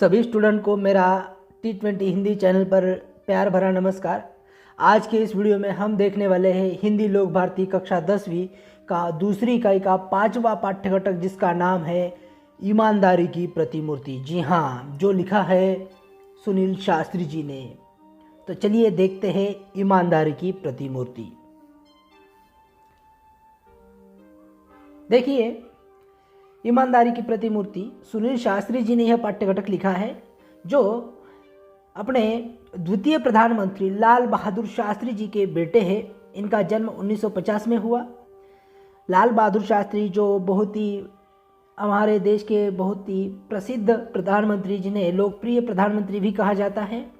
सभी स्टूडेंट को मेरा T20 हिंदी चैनल पर प्यार भरा नमस्कार। आज के इस वीडियो में हम देखने वाले हैं हिंदी लोक भारती कक्षा 10वीं का दूसरी इकाई का 5वां पाठ्य घटक, जिसका नाम है ईमानदारी की प्रतिमूर्ति। जी हाँ, जो लिखा है सुनील शास्त्री जी ने। तो चलिए देखते हैं ईमानदारी की प्रतिमूर्ति। देखिए, ईमानदारी की प्रतिमूर्ति सुनील शास्त्री जी ने यह पाठ्य घटक लिखा है, जो अपने द्वितीय प्रधानमंत्री लाल बहादुर शास्त्री जी के बेटे हैं। इनका जन्म 1950 में हुआ। लाल बहादुर शास्त्री जो बहुत ही हमारे देश के बहुत ही प्रसिद्ध प्रधानमंत्री, जिन्हें लोकप्रिय प्रधानमंत्री भी कहा जाता है,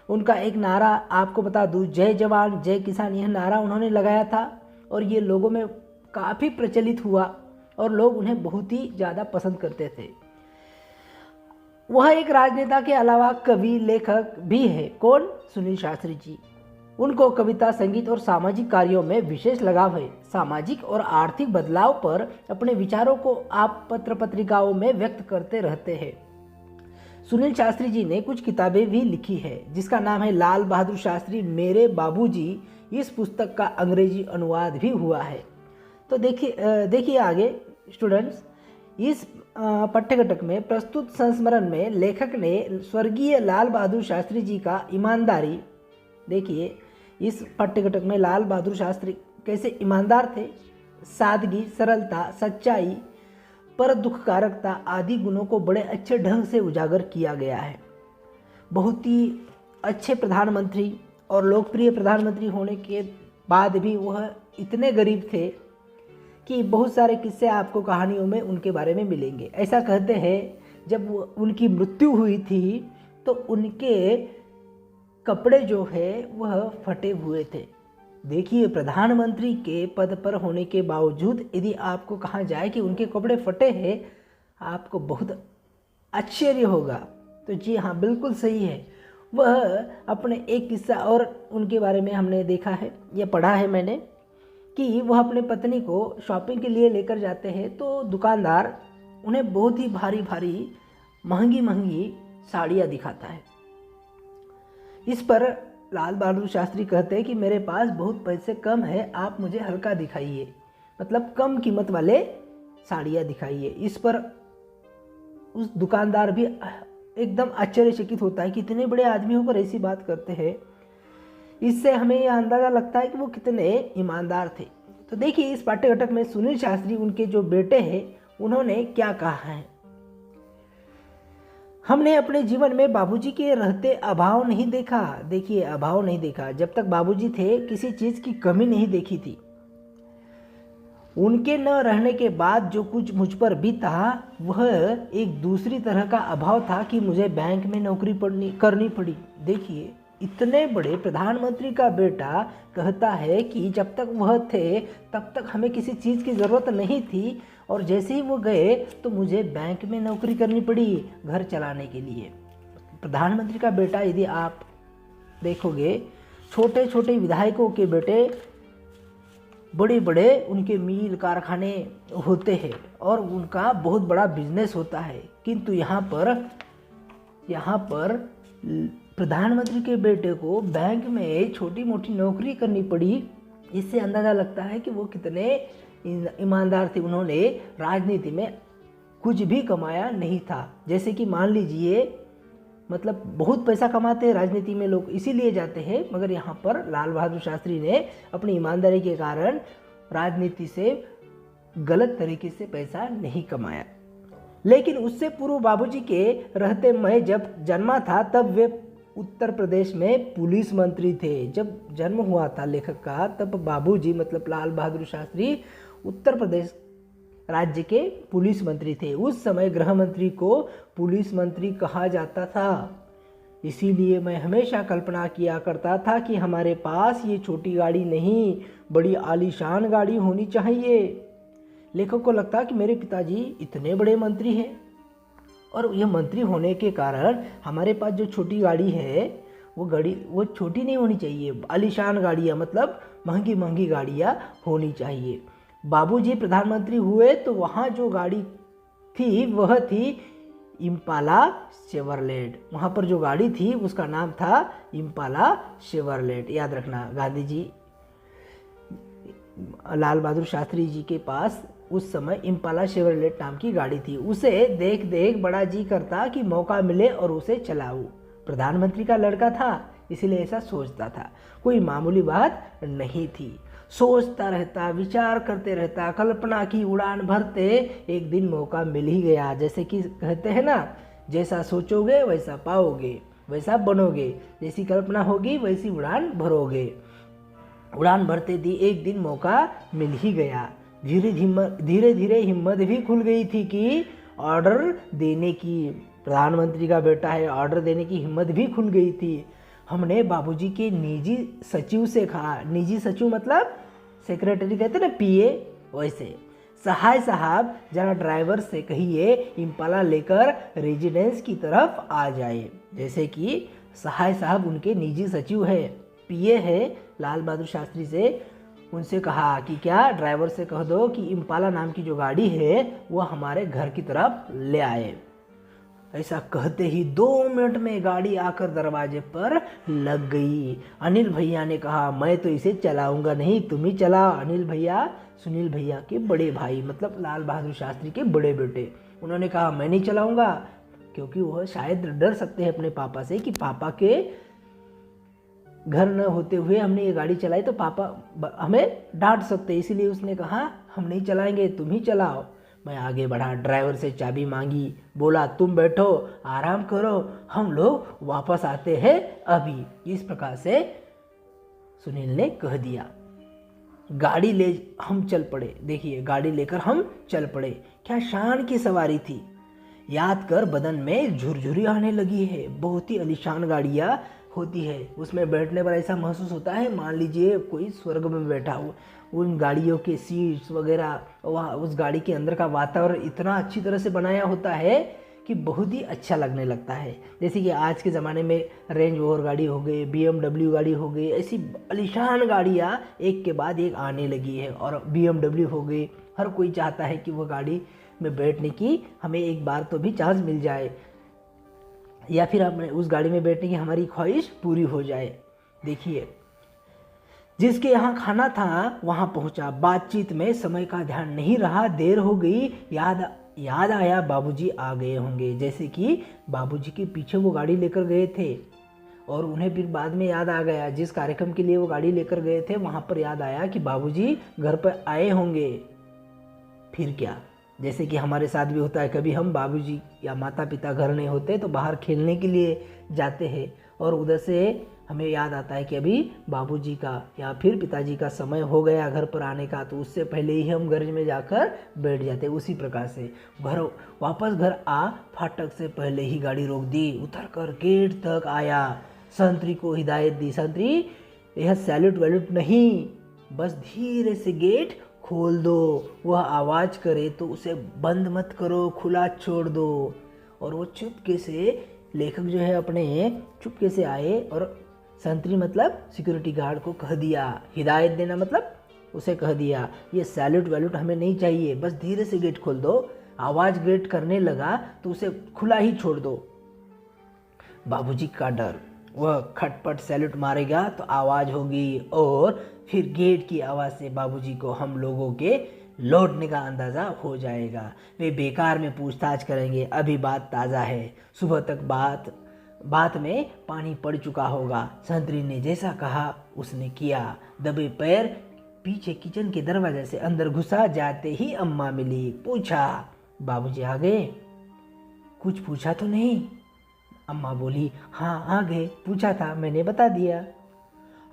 उनका एक नारा आपको बता दूं, जय जवान जय किसान, यह नारा उन्होंने लगाया था और ये लोगों में काफ़ी प्रचलित हुआ और लोग उन्हें बहुत ही ज़्यादा पसंद करते थे। वह एक राजनेता के अलावा कवि लेखक भी है। कौन? सुनील शास्त्री जी। उनको कविता, संगीत और सामाजिक कार्यों में विशेष लगाव है। सामाजिक और आर्थिक बदलाव पर अपने विचारों को आप पत्र पत्रिकाओं में व्यक्त करते रहते हैं। सुनील शास्त्री जी ने कुछ किताबें भी लिखी है, जिसका नाम है लाल बहादुर शास्त्री मेरे बाबूजी। इस पुस्तक का अंग्रेजी अनुवाद भी हुआ है। तो देखिए आगे स्टूडेंट्स, इस पाठ्यघटक में प्रस्तुत संस्मरण में लेखक ने स्वर्गीय लाल बहादुर शास्त्री जी का ईमानदारी, देखिए इस पाठ्यघटक में लाल बहादुर शास्त्री कैसे ईमानदार थे, सादगी, सरलता, सच्चाई, पर दुखकारकता आदि गुणों को बड़े अच्छे ढंग से उजागर किया गया है। बहुत ही अच्छे प्रधानमंत्री और लोकप्रिय प्रधानमंत्री होने के बाद भी वह इतने गरीब थे कि बहुत सारे किस्से आपको कहानियों में उनके बारे में मिलेंगे। ऐसा कहते हैं, जब उनकी मृत्यु हुई थी तो उनके कपड़े जो है वह फटे हुए थे। देखिए, प्रधानमंत्री के पद पर होने के बावजूद यदि आपको कहा जाए कि उनके कपड़े फटे हैं, आपको बहुत आश्चर्य होगा। तो जी हाँ, बिल्कुल सही है। वह अपने एक किस्सा और उनके बारे में हमने देखा है या पढ़ा है मैंने, कि वह अपने पत्नी को शॉपिंग के लिए लेकर जाते हैं तो दुकानदार उन्हें बहुत ही भारी भारी महंगी महंगी साड़ियाँ दिखाता है। इस पर लाल बहादुर शास्त्री कहते हैं कि मेरे पास बहुत पैसे कम है, आप मुझे हल्का दिखाइए, मतलब कम कीमत वाले साड़ियाँ दिखाइए। इस पर उस दुकानदार भी एकदम आश्चर्यचकित होता है कि इतने बड़े आदमी होकर ऐसी बात करते हैं। इससे हमें यह अंदाज़ा लगता है कि वो कितने ईमानदार थे। तो देखिए, इस पाठ्य घटक में सुनील शास्त्री, उनके जो बेटे हैं, उन्होंने क्या कहा है। हमने अपने जीवन में बाबूजी के रहते अभाव नहीं देखा। देखिए, अभाव नहीं देखा। जब तक बाबूजी थे किसी चीज़ की कमी नहीं देखी थी। उनके न रहने के बाद जो कुछ मुझ पर बीता वह एक दूसरी तरह का अभाव था कि मुझे बैंक में नौकरी करनी पड़ी। देखिए, इतने बड़े प्रधानमंत्री का बेटा कहता है कि जब तक वह थे तब तक हमें किसी चीज़ की ज़रूरत नहीं थी, और जैसे ही वो गए तो मुझे बैंक में नौकरी करनी पड़ी घर चलाने के लिए। प्रधानमंत्री का बेटा, यदि आप देखोगे, छोटे छोटे विधायकों के बेटे बड़े बड़े उनके मिल कारखाने होते हैं और उनका बहुत बड़ा बिजनेस होता है, किंतु यहाँ पर प्रधानमंत्री के बेटे को बैंक में छोटी मोटी नौकरी करनी पड़ी। इससे अंदाज़ा लगता है कि वो कितने ईमानदार थे। उन्होंने राजनीति में कुछ भी कमाया नहीं था। जैसे कि मान लीजिए, मतलब बहुत पैसा कमाते हैं राजनीति में लोग, इसीलिए जाते हैं, मगर यहाँ पर लाल बहादुर शास्त्री ने अपनी ईमानदारी के कारण राजनीति से गलत तरीके से पैसा नहीं कमाया। लेकिन उससे पूर्व बाबूजी के रहते मैं जब जन्मा था तब वे उत्तर प्रदेश में पुलिस मंत्री थे। जब जन्म हुआ था लेखक का, तब बाबूजी मतलब लाल बहादुर शास्त्री उत्तर प्रदेश राज्य के पुलिस मंत्री थे। उस समय गृह मंत्री को पुलिस मंत्री कहा जाता था। इसीलिए मैं हमेशा कल्पना किया करता था कि हमारे पास ये छोटी गाड़ी नहीं, बड़ी आलीशान गाड़ी होनी चाहिए। लेखक को लगता कि मेरे पिताजी इतने बड़े मंत्री हैं और यह मंत्री होने के कारण हमारे पास जो छोटी गाड़ी है वो छोटी नहीं होनी चाहिए, आलीशान गाड़ियाँ, मतलब महंगी महंगी गाड़ियाँ होनी चाहिए। बाबूजी प्रधानमंत्री हुए तो वहाँ जो गाड़ी थी वह थी इम्पाला शेवरलेट। वहाँ पर जो गाड़ी थी उसका नाम था इम्पाला शेवरलेट। याद रखना, गांधी जी, लाल बहादुर शास्त्री जी के पास उस समय इम्पाला शेवरलेट नाम की गाड़ी थी। उसे देख देख बड़ा जी करता कि मौका मिले और उसे चलाऊं। प्रधानमंत्री का लड़का था इसलिए ऐसा सोचता था, कोई मामूली बात नहीं थी। सोचता रहता, विचार करते रहता, कल्पना की उड़ान भरते एक दिन मौका मिल ही गया। जैसे कि कहते हैं ना, जैसा सोचोगे वैसा पाओगे, वैसा बनोगे, जैसी कल्पना होगी वैसी उड़ान भरोगे। उड़ान भरते दी एक दिन मौका मिल ही गया। धीरे धीरे हिम्मत भी खुल गई थी कि ऑर्डर देने की, प्रधानमंत्री का बेटा है, ऑर्डर देने की हिम्मत भी खुल गई थी। हमने बाबूजी के निजी सचिव से कहा, निजी सचिव मतलब सेक्रेटरी कहते ना, पीए, वैसे, सहाय साहब जरा ड्राइवर से कहिए इम्पाला लेकर रेजिडेंस की तरफ आ जाए। जैसे कि सहाय साहब उनके निजी सचिव है, पीए है लाल बहादुर शास्त्री से, उनसे कहा कि क्या ड्राइवर से कह दो कि इम्पाला नाम की जो गाड़ी है वो हमारे घर की तरफ ले आए। ऐसा कहते ही 2 मिनट में गाड़ी आकर दरवाजे पर लग गई। अनिल भैया ने कहा, मैं तो इसे चलाऊंगा नहीं, तुम ही चलाओ। अनिल भैया सुनील भैया के बड़े भाई, मतलब लाल बहादुर शास्त्री के बड़े बेटे। उन्होंने कहा, मैं नहीं चलाऊंगा, क्योंकि वह शायद डर सकते हैं अपने पापा से कि पापा के घर न होते हुए हमने ये गाड़ी चलाई तो पापा हमें डांट सकते, इसीलिए उसने कहा हम नहीं चलाएंगे, तुम ही चलाओ। मैं आगे बढ़ा, ड्राइवर से चाबी मांगी, बोला तुम बैठो, आराम करो, हम लोग वापस आते हैं अभी। इस प्रकार से सुनील ने कह दिया। गाड़ी ले हम चल पड़े। देखिए, गाड़ी लेकर हम चल पड़े। क्या शान की सवारी थी, याद कर बदन में झुरझुरी आने लगी है। बहुत ही आलीशान गाड़ियाँ होती है, उसमें बैठने पर ऐसा महसूस होता है मान लीजिए कोई स्वर्ग में बैठा हो। उन गाड़ियों के सीट्स वगैरह, वहाँ उस गाड़ी के अंदर का वातावरण इतना अच्छी तरह से बनाया होता है कि बहुत ही अच्छा लगने लगता है। जैसे कि आज के ज़माने में रेंज रोवर गाड़ी हो गई, BMW गाड़ी हो गई, ऐसी आलीशान गाड़ियाँ एक के बाद एक आने लगी है। और BMW हो गई, हर कोई चाहता है कि वो गाड़ी में बैठने की हमें एक बार तो भी चांस मिल जाए, या फिर हमें उस गाड़ी में बैठने की हमारी ख्वाहिश पूरी हो जाए। देखिए, जिसके यहाँ खाना था वहाँ पहुँचा। बातचीत में समय का ध्यान नहीं रहा, देर हो गई। याद आया बाबूजी आ गए होंगे। जैसे कि बाबूजी के पीछे वो गाड़ी लेकर गए थे और उन्हें फिर बाद में याद आ गया, जिस कार्यक्रम के लिए वो गाड़ी लेकर गए थे वहाँ पर याद आया कि बाबूजी घर पर आए होंगे। फिर क्या, जैसे कि हमारे साथ भी होता है, कभी हम बाबूजी या माता पिता घर नहीं होते तो बाहर खेलने के लिए जाते हैं और उधर से हमें याद आता है कि अभी बाबूजी का या फिर पिताजी का समय हो गया घर पर आने का, तो उससे पहले ही हम गैरेज में जाकर बैठ जाते। उसी प्रकार से वापस घर आ, फाटक से पहले ही गाड़ी रोक दी, उतर कर गेट तक आया, संतरी को हिदायत दी, संतरी यह सैल्यूट वैल्यूट नहीं, बस धीरे से गेट खोल दो, वह आवाज़ करे तो उसे बंद मत करो, खुला छोड़ दो। और वो चुपके से, लेखक जो है अपने चुपके से आए और संतरी मतलब सिक्योरिटी गार्ड को कह दिया, हिदायत देना मतलब उसे कह दिया, ये सैल्यूट वैल्यूट हमें नहीं चाहिए, बस धीरे से गेट खोल दो। आवाज़ गेट करने लगा तो उसे खुला ही छोड़ दो। बाबूजी का डर, वह खटपट सैल्यूट मारेगा तो आवाज़ होगी और फिर गेट की आवाज़ से बाबूजी को हम लोगों के लौटने का अंदाज़ा हो जाएगा। वे बेकार में पूछताछ करेंगे, अभी बात ताज़ा है, सुबह तक बात में पानी पड़ चुका होगा। संतरी ने जैसा कहा उसने किया। दबे पैर पीछे किचन के दरवाजे से अंदर घुसा, जाते ही अम्मा मिली। पूछा, बाबूजी आ गए? कुछ पूछा तो नहीं? अम्मा बोली, हाँ आ गए, पूछा था मैंने बता दिया।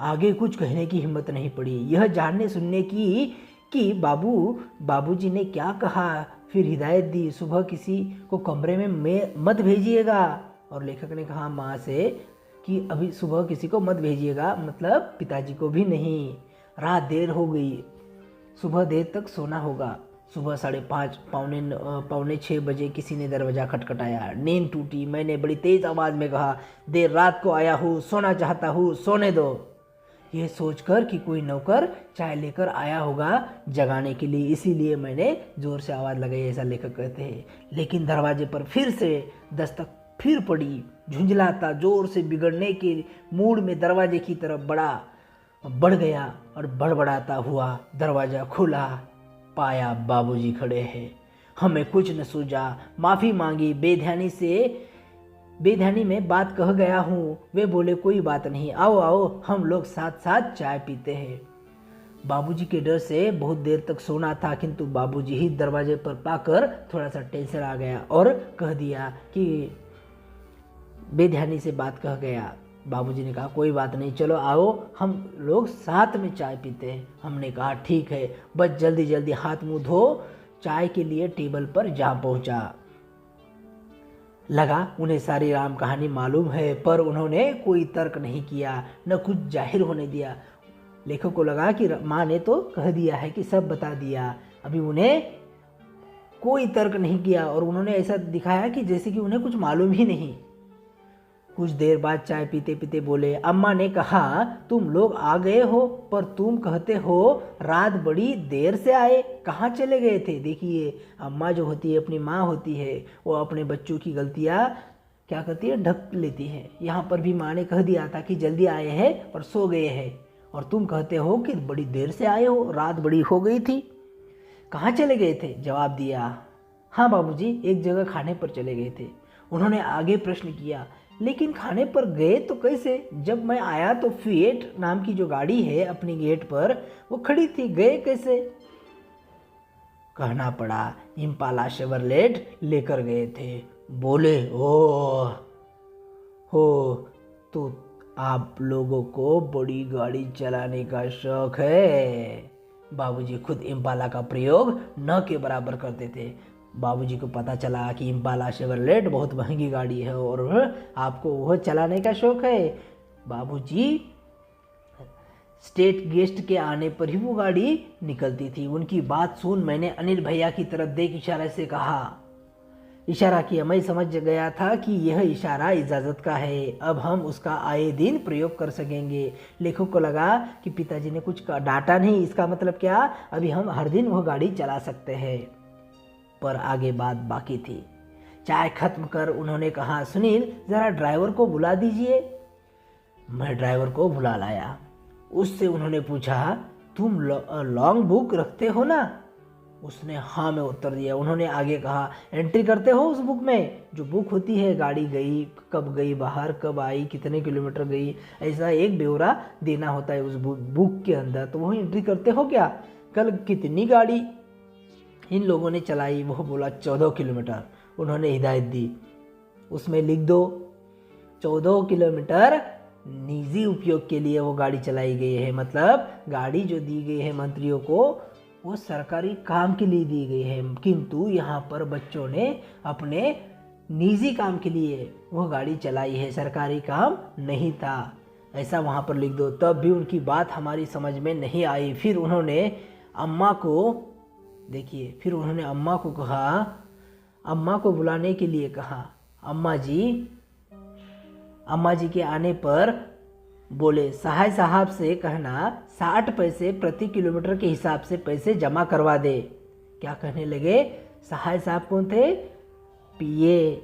आगे कुछ कहने की हिम्मत नहीं पड़ी, यह जानने सुनने की कि बाबूजी ने क्या कहा। फिर हिदायत दी, सुबह किसी को कमरे में मत भेजिएगा। और लेखक ने कहा माँ से कि अभी सुबह किसी को मत भेजिएगा, मतलब पिताजी को भी नहीं। रात देर हो गई, सुबह देर तक सोना होगा। सुबह 5:30 पौने 6 बजे किसी ने दरवाज़ा खटखटाया। नींद टूटी, मैंने बड़ी तेज़ आवाज़ में कहा, देर रात को आया हूँ, सोना चाहता हूँ, सोने दो। ये सोचकर कि कोई नौकर चाय लेकर आया होगा जगाने के लिए, इसीलिए मैंने ज़ोर से आवाज़ लगाई, ऐसा लेखक कहते हैं। लेकिन दरवाजे पर फिर से दस्तक फिर पड़ी। झुंझलाता जोर से बिगड़ने के मूड में दरवाजे की तरफ बढ़ गया और बड़बड़ाता हुआ दरवाज़ा खुला। पाया बाबूजी खड़े हैं। हमें कुछ न सूझा, माफ़ी मांगी। बेध्यानी में बात कह गया हूँ। वे बोले कोई बात नहीं, आओ आओ हम लोग साथ साथ चाय पीते हैं। बाबूजी के डर से बहुत देर तक सोना था, किंतु बाबूजी ही दरवाजे पर पाकर थोड़ा सा टेंशन आ गया और कह दिया कि बेध्यानी से बात कह गया। बाबूजी ने कहा कोई बात नहीं, चलो आओ हम लोग साथ में चाय पीते हैं। हमने कहा ठीक है, बस जल्दी जल्दी हाथ मुंह धो चाय के लिए टेबल पर जा पहुंचा। लगा उन्हें सारी राम कहानी मालूम है, पर उन्होंने कोई तर्क नहीं किया, न कुछ जाहिर होने दिया। लेखक को लगा कि माँ ने तो कह दिया है कि सब बता दिया, अभी उन्हें कोई तर्क नहीं किया और उन्होंने ऐसा दिखाया कि जैसे कि उन्हें कुछ मालूम ही नहीं। कुछ देर बाद चाय पीते पीते बोले, अम्मा ने कहा तुम लोग आ गए हो, पर तुम कहते हो रात बड़ी देर से आए, कहाँ चले गए थे? देखिए अम्मा जो होती है अपनी माँ होती है, वो अपने बच्चों की गलतियाँ क्या करती है, ढक लेती है। यहाँ पर भी माँ ने कह दिया था कि जल्दी आए हैं और सो गए हैं, और तुम कहते हो कि बड़ी देर से आए हो, रात बड़ी हो गई थी, कहाँ चले गए थे? जवाब दिया, हाँ बाबूजी एक जगह खाने पर चले गए थे। उन्होंने आगे प्रश्न किया, लेकिन खाने पर गए तो कैसे? जब मैं आया तो फिएट नाम की जो गाड़ी है अपनी गेट पर वो खड़ी थी, गए कैसे? कहना पड़ा इम्पाला शेवरलेट लेकर गए थे। बोले ओह हो, तो आप लोगों को बड़ी गाड़ी चलाने का शौक है। बाबूजी खुद इम्पाला का प्रयोग न के बराबर करते थे। बाबूजी को पता चला कि इम्पाला शेवरलेट बहुत महंगी गाड़ी है और आपको वह चलाने का शौक है। बाबूजी स्टेट गेस्ट के आने पर ही वो गाड़ी निकलती थी। उनकी बात सुन मैंने अनिल भैया की तरफ देख इशारे से इशारा किया। मैं समझ गया था कि यह इशारा इजाज़त का है, अब हम उसका आए दिन प्रयोग कर सकेंगे। लेखक को लगा कि पिताजी ने कुछ डांटा नहीं, इसका मतलब क्या, अभी हम हर दिन वह गाड़ी चला सकते हैं। पर आगे बात बाकी थी। चाय खत्म कर उन्होंने कहा, सुनील ज़रा ड्राइवर को बुला दीजिए। मैं ड्राइवर को बुला लाया। उससे उन्होंने पूछा, तुम लॉन्ग बुक रखते हो ना? उसने हाँ में उत्तर दिया। उन्होंने आगे कहा, एंट्री करते हो उस बुक में? जो बुक होती है, गाड़ी गई, कब गई बाहर, कब आई, कितने किलोमीटर गई, ऐसा एक ब्यौरा देना होता है उस बुक के अंदर, तो वही एंट्री करते हो क्या? कल कितनी गाड़ी इन लोगों ने चलाई? वो बोला 14 किलोमीटर। उन्होंने हिदायत दी, उसमें लिख दो 14 किलोमीटर निजी उपयोग के लिए वो गाड़ी चलाई गई है। मतलब गाड़ी जो दी गई है मंत्रियों को वो सरकारी काम के लिए दी गई है, किंतु यहाँ पर बच्चों ने अपने निजी काम के लिए वो गाड़ी चलाई है, सरकारी काम नहीं था, ऐसा वहाँ पर लिख दो। तब भी उनकी बात हमारी समझ में नहीं आई। फिर उन्होंने अम्मा को कहा, अम्मा को बुलाने के लिए कहा। अम्मा जी के आने पर बोले, सहाय साहब से कहना 60 पैसे प्रति किलोमीटर के हिसाब से पैसे जमा करवा दे। क्या कहने लगे? सहाय साहब कौन थे? पीए।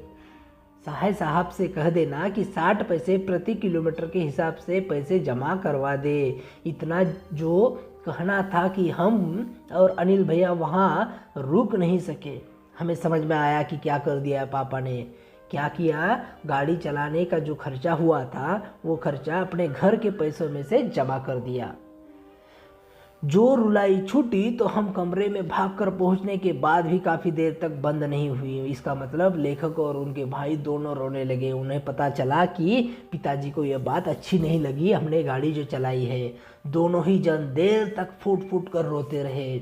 सहाय साहब से कह देना कि 60 पैसे प्रति किलोमीटर के हिसाब से पैसे जमा करवा दे। इतना जो कहना था कि हम और अनिल भैया वहाँ रुक नहीं सके। हमें समझ में आया कि क्या कर दिया है पापा ने। क्या किया? गाड़ी चलाने का जो खर्चा हुआ था वो खर्चा अपने घर के पैसों में से जमा कर दिया। जो रुलाई छूटी तो हम कमरे में भागकर पहुंचने के बाद भी काफ़ी देर तक बंद नहीं हुई। इसका मतलब लेखक और उनके भाई दोनों रोने लगे। उन्हें पता चला कि पिताजी को यह बात अच्छी नहीं लगी, हमने गाड़ी जो चलाई है। दोनों ही जन देर तक फूट फूट कर रोते रहे।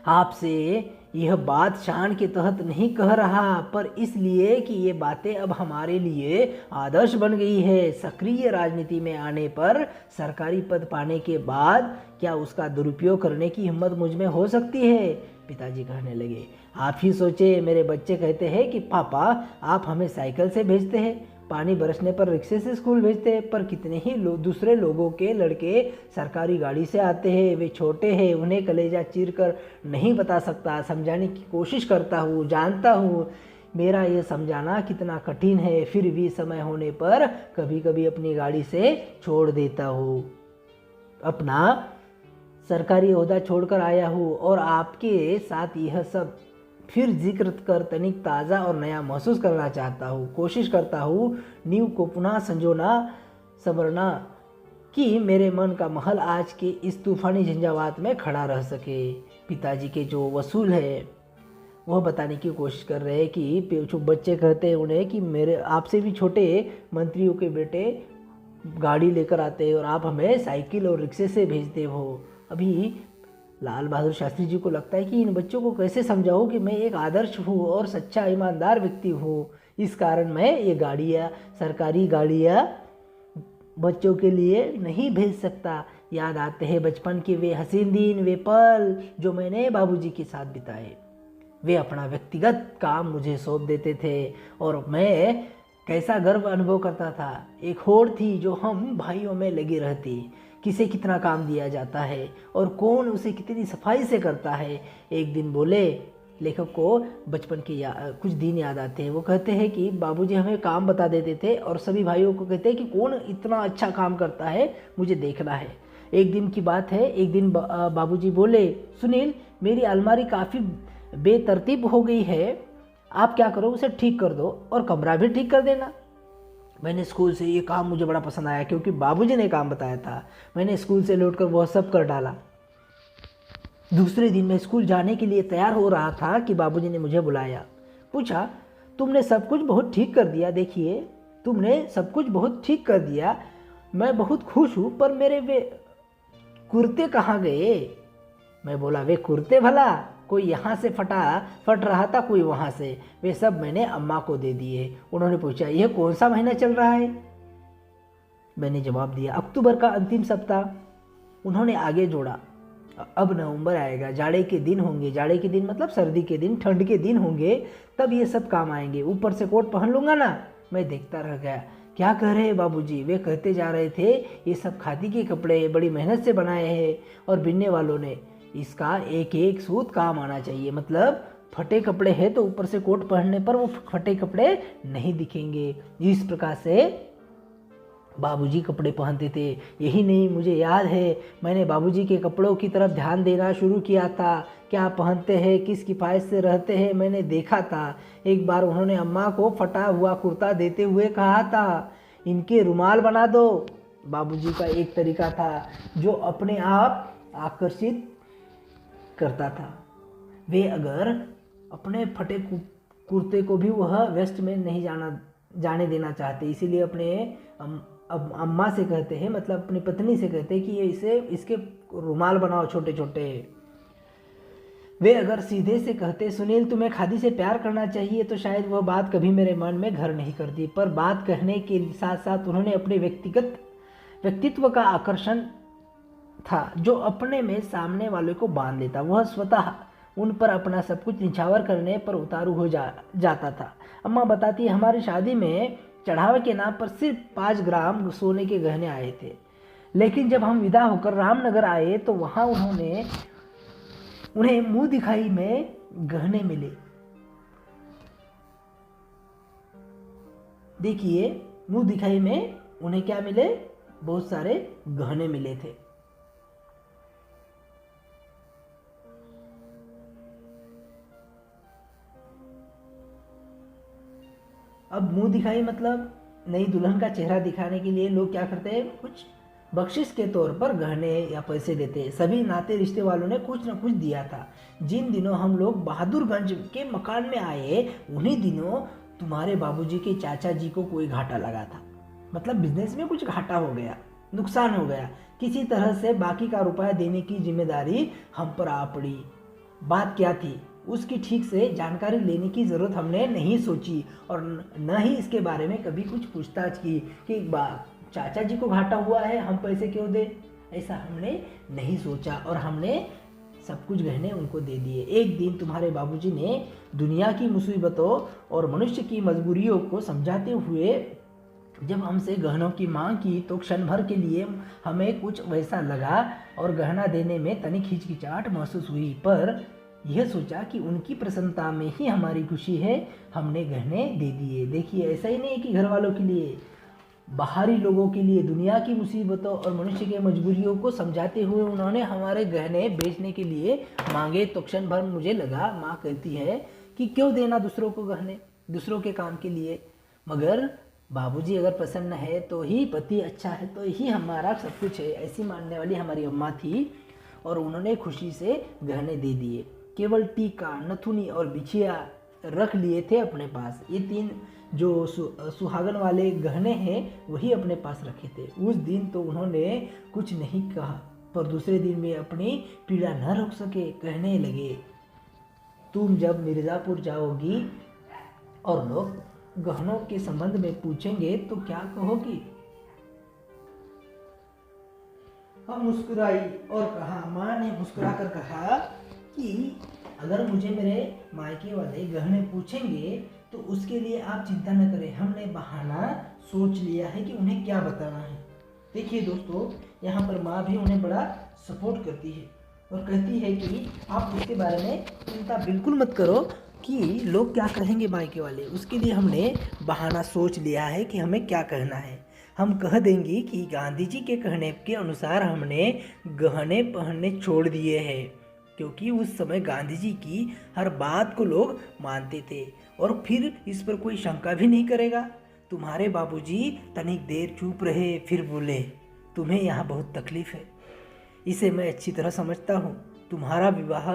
आपसे यह बात शान के तहत नहीं कह रहा, पर इसलिए कि ये बातें अब हमारे लिए आदर्श बन गई है। सक्रिय राजनीति में आने पर सरकारी पद पाने के बाद क्या उसका दुरुपयोग करने की हिम्मत मुझ में हो सकती है? पिताजी कहने लगे, आप ही सोचे, मेरे बच्चे कहते हैं कि पापा आप हमें साइकिल से भेजते हैं, पानी बरसने पर रिक्शे से स्कूल भेजते, पर कितने ही दूसरे लोगों के लड़के सरकारी गाड़ी से आते हैं। वे छोटे हैं, उन्हें कलेजा चीर कर नहीं बता सकता, समझाने की कोशिश करता हूँ, जानता हूँ मेरा ये समझाना कितना कठिन है, फिर भी समय होने पर कभी कभी अपनी गाड़ी से छोड़ देता हूँ। अपना सरकारी ओहदा छोड़कर आया हूँ और आपके साथ यह सब फिर जिक्र कर तनिक ताज़ा और नया महसूस करना चाहता हूँ। कोशिश करता हूँ नींव को पुनः संजोना संवरना कि मेरे मन का महल आज के इस तूफानी झंझावात में खड़ा रह सके। पिताजी के जो वसूल है वह बताने की कोशिश कर रहे हैं कि जो बच्चे कहते हैं उन्हें कि मेरे आपसे भी छोटे मंत्रियों के बेटे गाड़ी लेकर आते हैं और आप हमें साइकिल और रिक्शे से भेजते हो। अभी लाल बहादुर शास्त्री जी को लगता है कि इन बच्चों को कैसे समझाऊं कि मैं एक आदर्श हूँ और सच्चा ईमानदार व्यक्ति हूँ, इस कारण मैं ये गाड़ियाँ, सरकारी गाड़ियाँ बच्चों के लिए नहीं भेज सकता। याद आते हैं बचपन के वे हसीन दिन, वे पल जो मैंने बाबूजी के साथ बिताए। वे अपना व्यक्तिगत काम मुझे सौंप देते थे और मैं कैसा गर्व अनुभव करता था। एक होड़ थी जो हम भाइयों में लगी रहती, किसे कितना काम दिया जाता है और कौन उसे कितनी सफाई से करता है। एक दिन बोले, लेखक को बचपन के कुछ दिन याद आते हैं। वो कहते हैं कि बाबूजी हमें काम बता देते थे और सभी भाइयों को कहते हैं कि कौन इतना अच्छा काम करता है, मुझे देखना है। एक दिन की बात है, एक दिन बाबूजी बोले, सुनील मेरी अलमारी काफ़ी बेतरतीब हो गई है, आप क्या करो उसे ठीक कर दो और कमरा भी ठीक कर देना। मैंने स्कूल से ये काम मुझे बड़ा पसंद आया क्योंकि बाबूजी ने काम बताया था। मैंने स्कूल से लौटकर वह सब कर डाला। दूसरे दिन मैं स्कूल जाने के लिए तैयार हो रहा था कि बाबूजी ने मुझे बुलाया, पूछा, तुमने सब कुछ बहुत ठीक कर दिया, देखिए तुमने सब कुछ बहुत ठीक कर दिया, मैं बहुत खुश हूँ, पर मेरे वे कुर्ते कहाँ गए? मैं बोला, वे कुर्ते भला कोई यहाँ से फट रहा था, कोई वहाँ से, वे सब मैंने अम्मा को दे दिए। उन्होंने पूछा, यह कौन सा महीना चल रहा है? मैंने जवाब दिया, अक्टूबर का अंतिम सप्ताह। उन्होंने आगे जोड़ा, अब नवंबर आएगा, जाड़े के दिन होंगे, जाड़े के दिन मतलब सर्दी के दिन, ठंड के दिन होंगे, तब ये सब काम आएंगे, ऊपर से कोट पहन लूँगा ना। मैं देखता रह गया, क्या कह रहे हैं बाबूजी? वे कहते जा रहे थे, ये सब खादी के कपड़े बड़ी मेहनत से बनाए हैं और बिनने वालों ने, इसका एक एक सूत काम आना चाहिए, मतलब फटे कपड़े हैं तो ऊपर से कोट पहनने पर वो फटे कपड़े नहीं दिखेंगे। इस प्रकार से बाबूजी कपड़े पहनते थे। यही नहीं, मुझे याद है मैंने बाबूजी के कपड़ों की तरफ ध्यान देना शुरू किया था, क्या पहनते हैं, किस किफ़ायत से रहते हैं, मैंने देखा था। एक बार उन्होंने अम्मा को फटा हुआ कुर्ता देते हुए कहा था, इनके रुमाल बना दो। बाबूजी का एक तरीका था जो अपने आप आकर्षित करता था। वे अगर अपने फटे कुर्ते को भी वह वेस्ट में नहीं जाने देना चाहते, इसीलिए अपने अम्मा से कहते हैं, मतलब अपनी पत्नी से कहते हैं कि ये इसके रुमाल बनाओ छोटे छोटे। वे अगर सीधे से कहते, सुनील तुम्हें खादी से प्यार करना चाहिए, तो शायद वह बात कभी मेरे मन में घर नहीं करती। पर बात कहने के साथ साथ उन्होंने अपने व्यक्तित्व का आकर्षण था जो अपने में सामने वाले को बांध लेता। वह स्वतः उन पर अपना सब कुछ निछावर करने पर उतारू हो जाता था। अम्मा बताती, हमारी शादी में चढ़ावे के नाम पर सिर्फ 5 ग्राम सोने के गहने आए थे, लेकिन जब हम विदा होकर रामनगर आए तो वहाँ उन्हें मुंह दिखाई में गहने मिले। देखिए, मुंह दिखाई में उन्हें क्या मिले? बहुत सारे गहने मिले थे। अब मुंह दिखाई मतलब नई दुल्हन का चेहरा दिखाने के लिए लोग क्या करते हैं, कुछ बख्शिश के तौर पर गहने या पैसे देते हैं। सभी नाते रिश्ते वालों ने कुछ न कुछ दिया था। जिन दिनों हम लोग बहादुरगंज के मकान में आए, उन्हीं दिनों तुम्हारे बाबूजी के चाचा जी को कोई घाटा लगा था, मतलब बिजनेस में कुछ घाटा हो गया, नुकसान हो गया। किसी तरह से बाकी का रुपया देने की जिम्मेदारी हम पर आ पड़ी। बात क्या थी उसकी ठीक से जानकारी लेने की ज़रूरत हमने नहीं सोची और न ही इसके बारे में कभी कुछ पूछताछ की कि चाचा जी को घाटा हुआ है, हम पैसे क्यों दें, ऐसा हमने नहीं सोचा और हमने सब कुछ गहने उनको दे दिए। एक दिन तुम्हारे बाबूजी ने दुनिया की मुसीबतों और मनुष्य की मजबूरियों को समझाते हुए जब हमसे गहनों की मांग की तो क्षण भर के लिए हमें कुछ वैसा लगा और गहना देने में तनिक हिचकिचाहट महसूस हुई, पर यह सोचा कि उनकी प्रसन्नता में ही हमारी खुशी है, हमने गहने दे दिए। देखिए, ऐसा ही नहीं है कि घर वालों के लिए, बाहरी लोगों के लिए, दुनिया की मुसीबतों और मनुष्य के मजबूरियों को समझाते हुए उन्होंने हमारे गहने बेचने के लिए मांगे। तो क्षण भर मुझे लगा, माँ कहती है कि क्यों देना दूसरों को गहने, दूसरों के काम के लिए, मगर बाबूजी अगर प्रसन्न है तो ही, पति अच्छा है तो ही हमारा सब कुछ है, ऐसी मानने वाली हमारी अम्मा थी। और उन्होंने खुशी से गहने दे दिए। केवल टीका, नथुनी और बिछिया रख लिए थे अपने पास। ये 3 जो सुहागन वाले गहने हैं वही अपने पास रखे थे। उस दिन तो उन्होंने कुछ नहीं कहा, पर दूसरे दिन में अपनी पीड़ा न रोक सके, कहने लगे, तुम जब मिर्ज़ापुर जाओगी और लोग गहनों के संबंध में पूछेंगे तो क्या कहोगी? हम मुस्कुराई और कहा, माँ ने मुस्कुरा कर कहा कि अगर मुझे मेरे मायके वाले गहने पूछेंगे तो उसके लिए आप चिंता न करें, हमने बहाना सोच लिया है कि उन्हें क्या बताना है। देखिए दोस्तों, यहाँ पर माँ भी उन्हें बड़ा सपोर्ट करती है और कहती है कि आप उसके बारे में चिंता बिल्कुल मत करो कि लोग क्या कहेंगे मायके वाले, उसके लिए हमने बहाना सोच लिया है कि हमें क्या कहना है। हम कह देंगे कि गांधी जी के कहने के अनुसार हमने गहने पहनने छोड़ दिए हैं, क्योंकि उस समय गांधी जी की हर बात को लोग मानते थे और फिर इस पर कोई शंका भी नहीं करेगा। तुम्हारे बाबूजी तनिक देर चुप रहे, फिर बोले, तुम्हें यहाँ बहुत तकलीफ है, इसे मैं अच्छी तरह समझता हूँ। तुम्हारा विवाह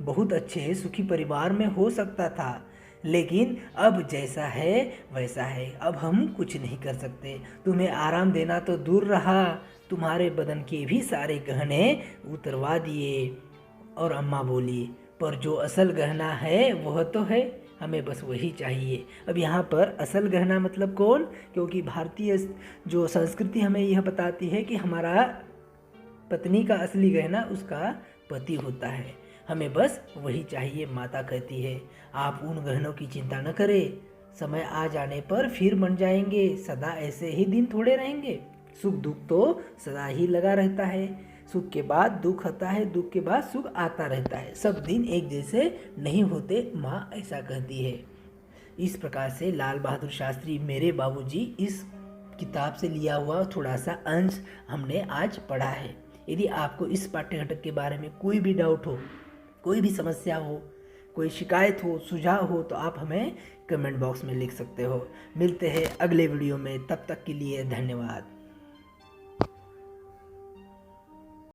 बहुत अच्छे सुखी परिवार में हो सकता था, लेकिन अब जैसा है वैसा है, अब हम कुछ नहीं कर सकते। तुम्हें आराम देना तो दूर रहा, तुम्हारे बदन के भी सारे गहने उतरवा दिए। और अम्मा बोली, पर जो असल गहना है वह तो है, हमें बस वही चाहिए। अब यहाँ पर असल गहना मतलब कौन? क्योंकि भारतीय जो संस्कृति हमें यह बताती है कि हमारा पत्नी का असली गहना उसका पति होता है, हमें बस वही चाहिए। माता कहती है, आप उन गहनों की चिंता न करें, समय आ जाने पर फिर बन जाएंगे, सदा ऐसे ही दिन थोड़े रहेंगे। सुख दुख तो सदा ही लगा रहता है, सुख के बाद दुख आता है, दुख के बाद सुख आता रहता है, सब दिन एक जैसे नहीं होते, माँ ऐसा कहती है। इस प्रकार से लाल बहादुर शास्त्री मेरे बाबूजी इस किताब से लिया हुआ थोड़ा सा अंश हमने आज पढ़ा है। यदि आपको इस पाठ्य घटक के बारे में कोई भी डाउट हो, कोई भी समस्या हो, कोई शिकायत हो, सुझाव हो, तो आप हमें कमेंट बॉक्स में लिख सकते हो। मिलते हैं अगले वीडियो में, तब तक के लिए धन्यवाद।